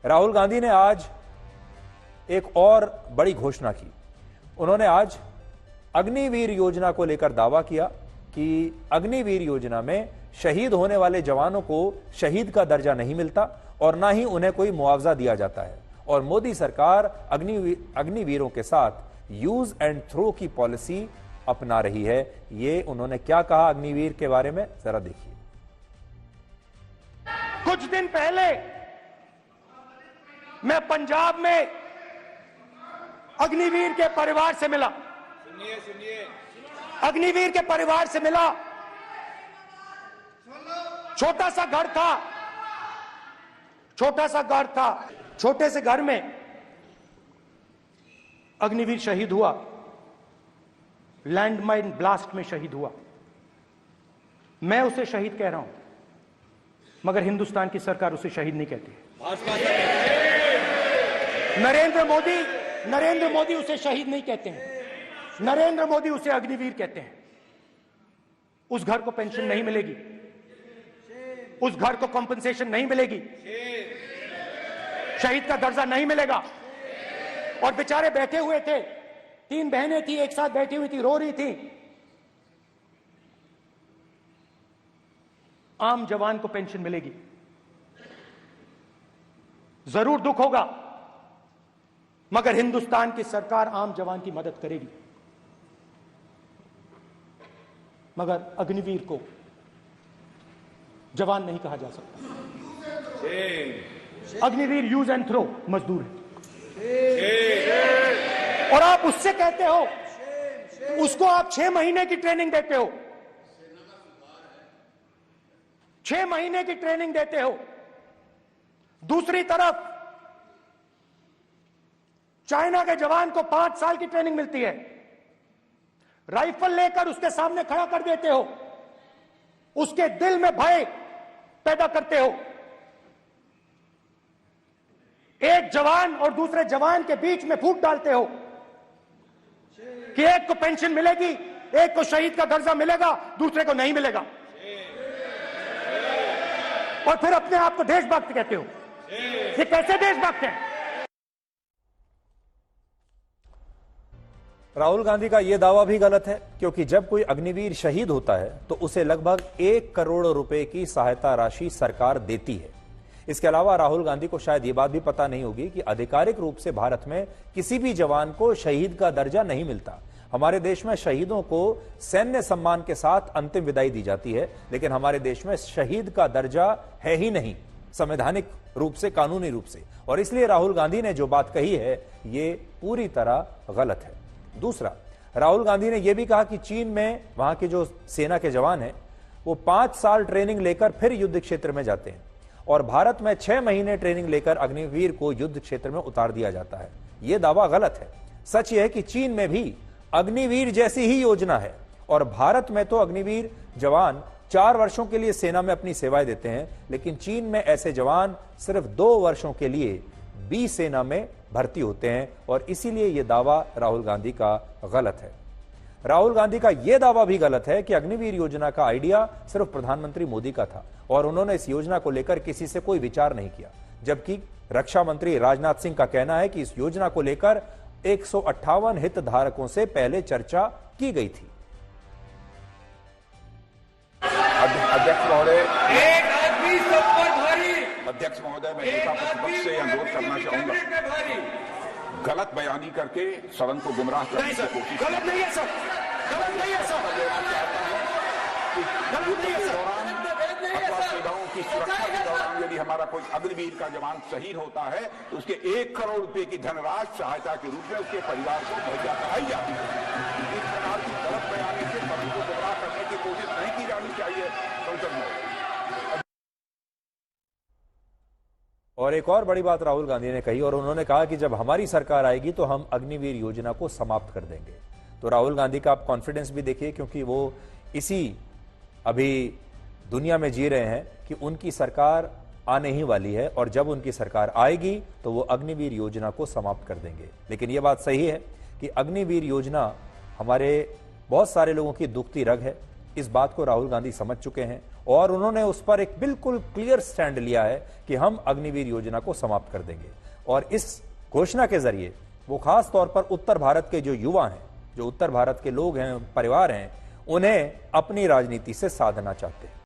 राहुल गांधी ने आज एक और बड़ी घोषणा की। उन्होंने आज अग्निवीर योजना को लेकर दावा किया कि अग्निवीर योजना में शहीद होने वाले जवानों को शहीद का दर्जा नहीं मिलता और ना ही उन्हें कोई मुआवजा दिया जाता है और मोदी सरकार अग्निवीरों के साथ यूज एंड थ्रो की पॉलिसी अपना रही है। ये उन्होंने क्या कहा अग्निवीर के बारे में, जरा देखिए। कुछ दिन पहले मैं पंजाब में अग्निवीर के परिवार से मिला। सुनिए अग्निवीर के परिवार से मिला। छोटा सा घर था, छोटे से घर में अग्निवीर शहीद हुआ, लैंडमाइन ब्लास्ट में शहीद हुआ। मैं उसे शहीद कह रहा हूं, मगर हिंदुस्तान की सरकार उसे शहीद नहीं कहती। नरेंद्र मोदी उसे शहीद नहीं कहते हैं, नरेंद्र मोदी उसे अग्निवीर कहते हैं। उस घर को पेंशन नहीं मिलेगी, उस घर को कॉम्पनसेशन नहीं मिलेगी, शहीद का दर्जा नहीं मिलेगा। और बेचारे बैठे हुए थे, 3 बहनें थी, एक साथ बैठी हुई थी, रो रही थी। आम जवान को पेंशन मिलेगी, जरूर दुख होगा, मगर हिंदुस्तान की सरकार आम जवान की मदद करेगी। मगर अग्निवीर को जवान नहीं कहा जा सकता। अग्निवीर यूज एंड थ्रो मजदूर है। और आप उससे कहते हो, उसको आप 6 महीने की ट्रेनिंग देते हो, 6 महीने की ट्रेनिंग देते हो। दूसरी तरफ चाइना के जवान को 5 साल की ट्रेनिंग मिलती है, राइफल लेकर उसके सामने खड़ा कर देते हो, उसके दिल में भय पैदा करते हो। एक जवान और दूसरे जवान के बीच में फूट डालते हो कि एक को पेंशन मिलेगी, एक को शहीद का दर्जा मिलेगा, दूसरे को नहीं मिलेगा, और फिर अपने आप को देशभक्त कहते हो। ये कैसे देशभक्त हैं? राहुल गांधी का यह दावा भी गलत है, क्योंकि जब कोई अग्निवीर शहीद होता है तो उसे लगभग 1 करोड़ रुपए की सहायता राशि सरकार देती है। इसके अलावा राहुल गांधी को शायद ये बात भी पता नहीं होगी कि आधिकारिक रूप से भारत में किसी भी जवान को शहीद का दर्जा नहीं मिलता। हमारे देश में शहीदों को सैन्य सम्मान के साथ अंतिम विदाई दी जाती है, लेकिन हमारे देश में शहीद का दर्जा है ही नहीं संवैधानिक रूप से, कानूनी रूप से। और इसलिए राहुल गांधी ने जो बात कही है ये पूरी तरह गलत है। दूसरा, राहुल गांधी ने यह भी कहा कि चीन में वहां के जो सेना के जवान हैं वो 5 साल ट्रेनिंग लेकर फिर युद्ध क्षेत्र में जाते हैं और भारत में 6 महीने ट्रेनिंग लेकर अग्निवीर को युद्ध क्षेत्र में उतार दिया जाता है। यह दावा गलत है। सच यह है कि चीन में भी अग्निवीर जैसी ही योजना है और भारत में तो अग्निवीर जवान 4 वर्षों के लिए सेना में अपनी सेवाएं देते हैं, लेकिन चीन में ऐसे जवान सिर्फ 2 वर्षों के लिए भी सेना में भर्ती होते हैं और इसीलिए यह दावा राहुल गांधी का गलत है। राहुल गांधी का यह दावा भी गलत है कि अग्निवीर योजना का आइडिया सिर्फ प्रधानमंत्री मोदी का था और उन्होंने इस योजना को लेकर किसी से कोई विचार नहीं किया, जबकि रक्षा मंत्री राजनाथ सिंह का कहना है कि इस योजना को लेकर 158 हितधारकों से पहले चर्चा की गई थी। अध्यक्ष महोदय, एक आदमी सब पर भारी। अध्यक्ष महोदय, मैं नेता प्रतिपक्ष से अनुरोध करना चाहूंगा, गलत बयानी करके सदन को गुमराह करने की कोशिश। गलत नहीं है सर, गलत नहीं है सर, गलत नहीं है सर। सेवाओं की सुरक्षा के दौरान यदि हमारा कोई अग्निवीर का जवान शहीद होता है तो उसके 1 करोड़ रुपए की धनराशि सहायता के रूप में उसके परिवार को मुहैया कराई जाती है। इस प्रकार की गलत बयानी से सभी को गुमराह करने की कोशिश नहीं की जानी चाहिए संसद में। और एक और बड़ी बात राहुल गांधी ने कही और उन्होंने कहा कि जब हमारी सरकार आएगी तो हम अग्निवीर योजना को समाप्त कर देंगे। तो राहुल गांधी का आप कॉन्फिडेंस भी देखिए, क्योंकि वो इसी अभी दुनिया में जी रहे हैं कि उनकी सरकार आने ही वाली है और जब उनकी सरकार आएगी तो वो अग्निवीर योजना को समाप्त कर देंगे। लेकिन यह बात सही है कि अग्निवीर योजना हमारे बहुत सारे लोगों की दुखती रग है। इस बात को राहुल गांधी समझ चुके हैं और उन्होंने उस पर एक बिल्कुल क्लियर स्टैंड लिया है कि हम अग्निवीर योजना को समाप्त कर देंगे। और इस घोषणा के जरिए वो खास तौर पर उत्तर भारत के जो युवा हैं, जो उत्तर भारत के लोग हैं, परिवार हैं, उन्हें अपनी राजनीति से साधना चाहते हैं।